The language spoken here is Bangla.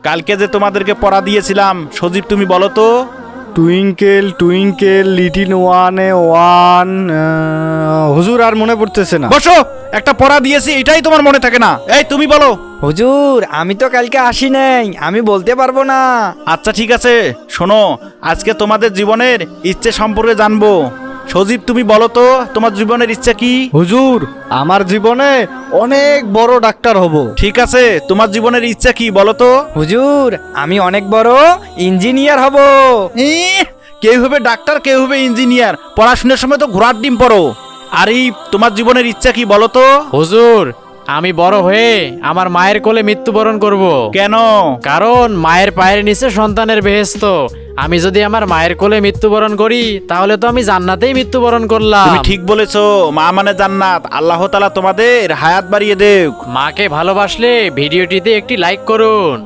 কালকে যে তোমাদেরকে পড়া দিয়েছিলাম সজীব তুমি বলো তো। টুইঙ্কেল টুইঙ্কেল লিটিল ওয়ানে ওয়ান। হুজুর আর মনে পড়তেছে না। বসো, একটা পড়া দিয়েছি এটাই তোমার মনে থাকে না। এই তুমি বলো। হুজুর আমি তো কালকে আসি নাই, আমি বলতে পারবো না। আচ্ছা ঠিক আছে, শোনো আজকে তোমাদের জীবনের ইচ্ছে সম্পর্কে জানবো। সজীব তুমি বলো তো তোমার জীবনের ইচ্ছা কি? হুজুর আমার জীবনে অনেক বড় ডাক্তার হব। ঠিক আছে, তোমার জীবনের ইচ্ছা কি বলো তো? হুজুর আমি অনেক বড় ইঞ্জিনিয়ার হব। কেউ হবে ডাক্তার, কেউ হবে ইঞ্জিনিয়ার, পড়াশোনার সময় তো ঘোড়ার ডিম পড়ো। আরিফ তোমার জীবনের ইচ্ছা কি বলো তো? হুজুর আমি বড় হয়ে আমার মায়ের কোলে মৃত্যুবরণ করব। কেন? কারণ মায়ের পায়ের নিচে সন্তানের বেহেশত। আমি যদি আমার মায়ের কোলে মৃত্যুবরণ করি তাহলে তো আমি জান্নাতেই মৃত্যুবরণ করলাম। তুমি ঠিক বলেছো, মা মানে জান্নাত। আল্লাহ তাআলা তোমাদের হায়াত বাড়িয়ে দেক। মাকে ভালোবাসলে ভিডিওটিতে একটি লাইক করুন।